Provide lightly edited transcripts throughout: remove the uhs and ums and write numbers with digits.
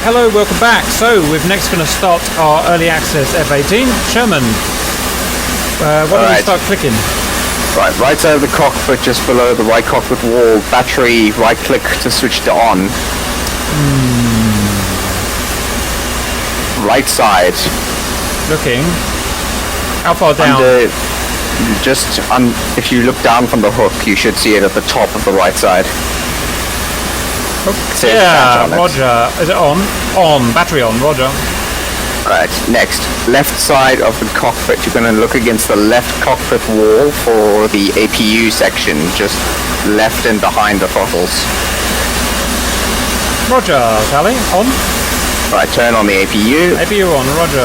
Hello, welcome back. So, we're next going to start our early access F-18. Sherman, what do we start clicking? Right side of the cockpit, just below the right cockpit wall, battery, right click to switch to on. Right side. Looking. How far down? If you look down from the hook, you should see it at the top of the right side. Yeah, roger. Is it on? On. Battery on, roger. Right, next. Left side of the cockpit. You're going to look against the left cockpit wall for the APU section. Just left and behind the throttles. Roger, Sally. On. Right, turn on the APU. APU on, roger.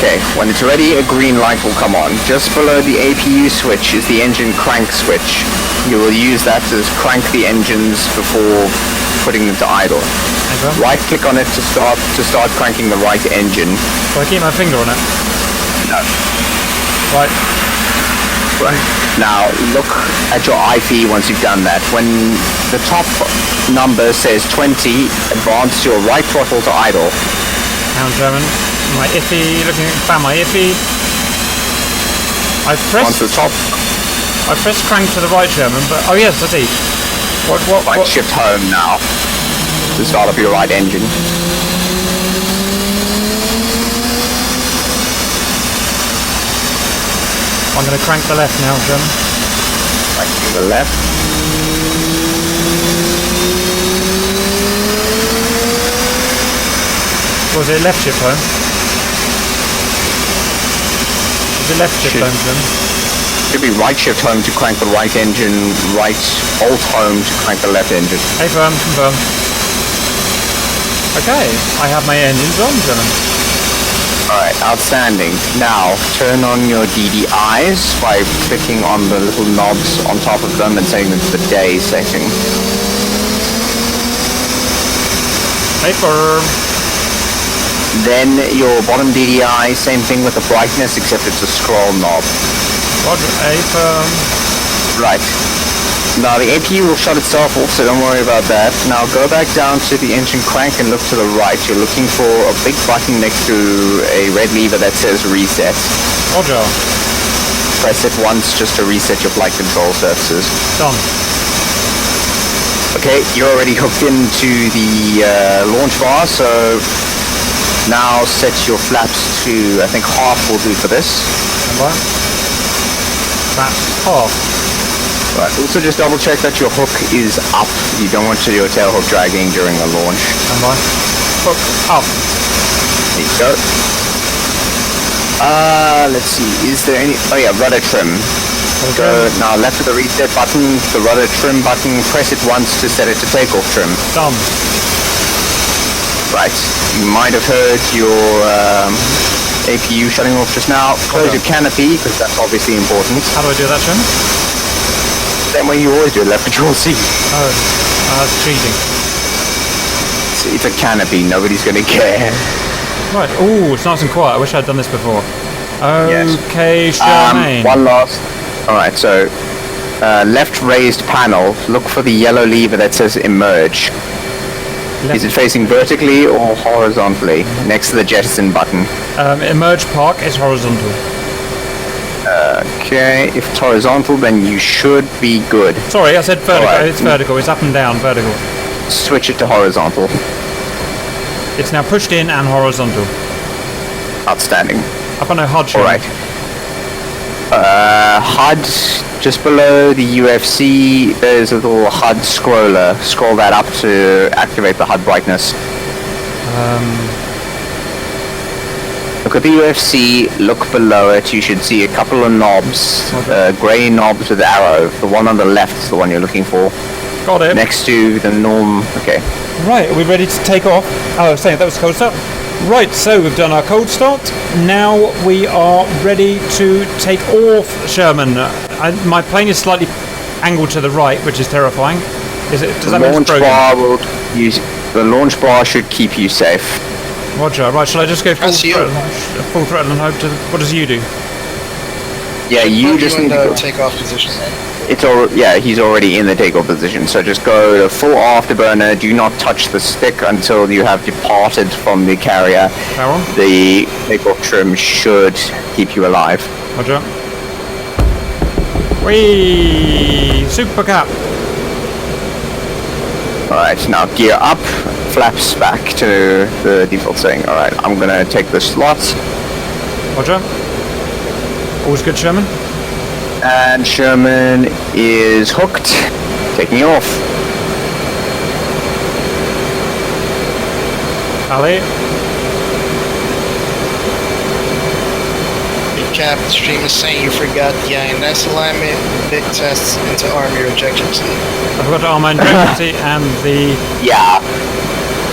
Okay, when it's ready, a green light will come on. Just below the APU switch is the engine crank switch. You will use that to crank the engines before putting them to idle. Okay. Right click on it to start cranking the right engine. Do I keep my finger on it? No. Right. Now look at your IFE once you've done that. When the top number says 20, advance your right throttle to idle. Down German. My iffy, found my iffy. I pressed crank to the right, German, but oh yes, I see. What? Shift home now to start up your right engine. I'm going to crank the left now, German. Cranking the left. Was it left shift home? Is it left shift home, German? Should be right shift home to crank the right engine, right alt home to crank the left engine. Hey, confirm. Okay, I have my engines on, German. Alright, outstanding. Now, turn on your DDIs by clicking on the little knobs on top of them and setting them to the day setting. Hey, firm. Then your bottom DDI, same thing with the brightness, except it's a scroll knob. Roger, hey, firm. Right. Now the APU will shut itself off, so don't worry about that. Now go back down to the engine crank and look to the right. You're looking for a big button next to a red lever that says reset. Roger. Press it once just to reset your flight control surfaces. Done. Okay, you're already hooked into the launch bar, so now set your flaps to, I think half will do for this. Stand by. Flaps half. Right, also just double check that your hook is up. You don't want your tail hook dragging during a launch. Stand by. Hook up. There you go. Let's see, is there any, oh yeah, rudder trim. Go now left of the reset button, the rudder trim button, press it once to set it to takeoff trim. Done. Right, you might have heard your APU shutting off just now. Close your canopy, because that's obviously important. How do I do that, Jim? Same way you always do, left control C. Oh, that's cheating. It's a canopy, nobody's going to care. Right, ooh, it's nice and quiet. I wish I'd done this before. Okay, yes. Charmaine. One last. Alright, so left raised panel, look for the yellow lever that says emerge. Left. Is it facing vertically or horizontally? Next to the jettison button. Emerge park is horizontal. Okay, if it's horizontal, then you should be good. Sorry, I said vertical. Right. It's vertical. It's up and down, vertical. Switch it to horizontal. It's now pushed in and horizontal. Outstanding. Up on a HUD. Alright. HUD, just below the UFC, there's a little HUD scroller. Scroll that up to activate the HUD brightness. Look at the UFC, look below it, you should see a couple of knobs, grey knobs with arrow. The one on the left is the one you're looking for. Got it. Next to the norm, okay. Right, are we ready to take off? Oh, I was saying that was cold start. Right, so we've done our cold start. Now we are ready to take off, Sherman. My plane is slightly angled to the right, which is terrifying. Does that mean it's broken? The launch bar should keep you safe. Roger. Right, shall I just go full throttle and hope to... What does you do? Yeah, you just in need to the go. takeoff position. Yeah, he's already in the takeoff position. So just go to full afterburner. Do not touch the stick until you have departed from the carrier. Power on. The takeoff trim should keep you alive. Roger. Whee! Super cap. Alright, now gear up, flaps back to the default setting. Alright, I'm gonna take the slots. Roger. All's good, Sherman. And Sherman is hooked, taking off. Ali. Recap, the stream is saying you forgot the INS alignment, big tests into arm your ejection seat. I've got armor and gravity and the...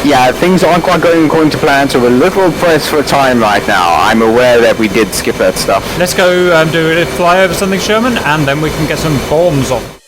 Yeah, things aren't quite going according to plan, so we're a little pressed for time right now. I'm aware that we did skip that stuff. Let's go do a fly over something, Sherman, and then we can get some bombs off.